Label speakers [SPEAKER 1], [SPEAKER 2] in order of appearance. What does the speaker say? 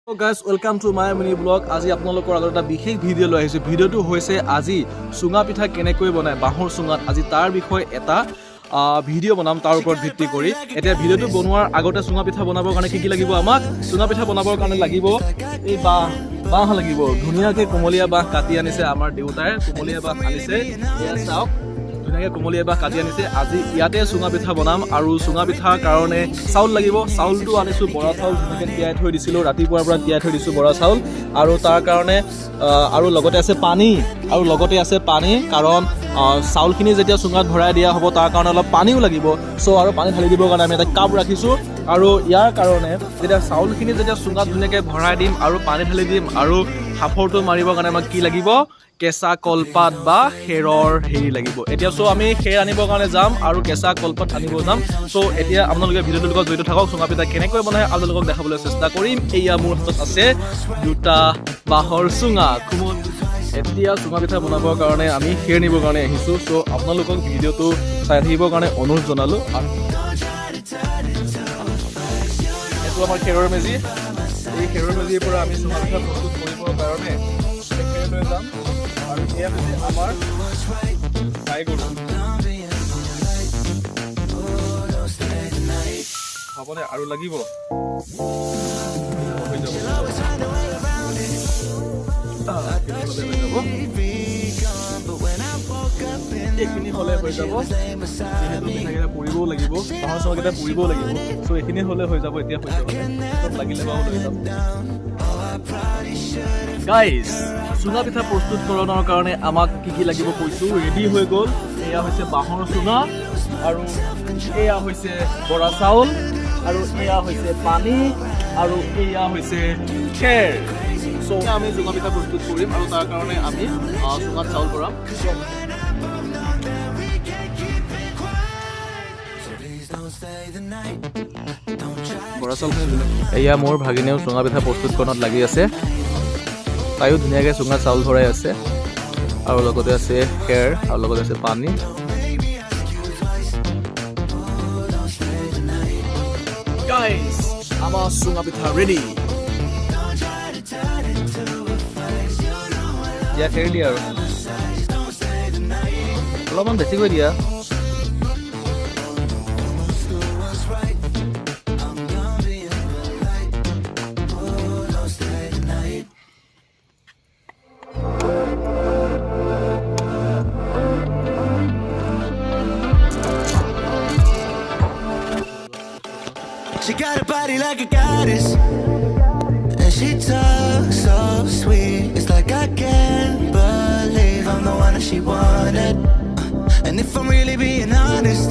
[SPEAKER 1] So guys, welcome to my mini vlog. আজি আপোনালোকৰ আগত এটা বিশেষ ভিডিঅ' লৈ আহিছো। ভিডিঅ'টো হৈছে আজি চুঙা পিঠা কেনেকৈ বনায় বাঁহৰ চুঙাত। আজি তাৰ বিষয়ে এটা ভিডিঅ' বনাম তাৰ ওপৰত ভিত্তি কৰি। এতিয়া ভিডিঅ'টো বনোৱাৰ আগতে চুঙা পিঠা বনাবৰ কাৰণে কি লাগিব আমাক? চুঙা পিঠা বনাবৰ কাৰণে লাগিব এই বাঁহ লাগিব। ধুনীয়াকৈ কোমলীয়া বাঁহ কাটি আনিছে আমাৰ দেউতাই। কোমলীয়া বাঁহ আনিছে, এয়া চাওক ধুনীয়াকৈ কোমলীয়া বাঁহ কাটি আনিছে। আজি ইয়াতে চুঙা পিঠা বনাম আৰু চুঙা পিঠাৰ কাৰণে চাউল লাগিব। চাউলটো আনিছোঁ বৰা চাউল, ধুনীয়াকৈ তিয়াই থৈ দিছিলোঁ, ৰাতিপুৱাৰ পৰা তিয়াই থৈ দিছোঁ বৰা চাউল। আৰু তাৰ কাৰণে আৰু লগতে আছে পানী কাৰণ চাউলখিনি যেতিয়া চুঙাত ভৰাই দিয়া হ'ব তাৰ কাৰণে অলপ পানীও লাগিব। আৰু পানী ঢালি দিবৰ কাৰণে আমি এটা কাপ ৰাখিছোঁ। আৰু ইয়াৰ কাৰণে যেতিয়া চাউলখিনি যেতিয়া চুঙাত ধুনীয়াকৈ ভৰাই দিম আৰু পানী ঢালি দিম আৰু সাঁফৰটো মাৰিবৰ কাৰণে আমাক কি লাগিব? কেঁচা কলপাত বা খেৰৰ হেৰি লাগিব। এতিয়া আমি খেৰ আনিবৰ কাৰণে যাম আৰু কেঁচা কলপাত আনিব যাম। এতিয়া আপোনালোকে ভিডিঅ'টোৰ লগত জড়িত থাকক। চুঙা পিঠা কেনেকৈ বনায় আপোনালোকক দেখাবলৈ চেষ্টা কৰিম। এয়া মোৰ হাতত আছে দুটা বাঁহৰ চুঙা। এতিয়া চুঙা পিঠা বনাবৰ কাৰণে আমি খেৰ নিবৰ কাৰণে আহিছোঁ। আপোনালোকক ভিডিঅ'টো চাই থাকিবৰ কাৰণে অনুৰোধ জনালোঁ। এইটো আমাৰ খেৰৰ মেজি। এই খেৰৰ মেজিৰ পৰা আমি চুঙা পিঠা প্ৰস্তুত কৰিবৰ কাৰণে খেৰ লৈ যাম। আৰু এয়া হৈছে আমাৰ গাই গৰু। হ'বনে আৰু লাগিব? এইখিনি হ'লে হৈ যাব। যিহেতু পিঠাকেইটা পুৰিবও লাগিব, বাঁহৰ চুঙাকেইটা পুৰিবও লাগিব। এইখিনি হ'লে হৈ যাব। এতিয়া হৈ যাব, লাগিলে বাৰু লৈ যাম। গাইজ, চুঙা পিঠা প্ৰস্তুতকৰণৰ কাৰণে আমাক কি লাগিব কৈছোঁ। ৰেডি হৈ গ'ল। এয়া হৈছে বাঁহৰ চুঙা আৰু এয়া হৈছে বৰা চাউল আৰু এয়া হৈছে পানী আৰু এয়া হৈছে খেৰ। আমি চুঙা পিঠা প্ৰস্তুত কৰিম আৰু তাৰ কাৰণে আমি চুঙাত চাউল ভৰাম। বৰা চাউলখিনি এয়া মোৰ ভাগিনেও চুঙা পিঠা প্ৰস্তুতকৰণত লাগি আছে। তাইও ধুনীয়াকৈ চুঙাত চাউল ভৰাই আছে আৰু লগতে আছে খেৰ আৰু লগতে আছে পানী। গাইজ, আমাৰ চুঙা পিঠা ৰেডি। দিয়া খেৰ দিয়া আৰু অলপমান বেছিকৈ দিয়া।
[SPEAKER 2] She got a body like a goddess, and she talks so sweet. It's like I can't believe I'm the one that she wanted. And if I'm really being honest,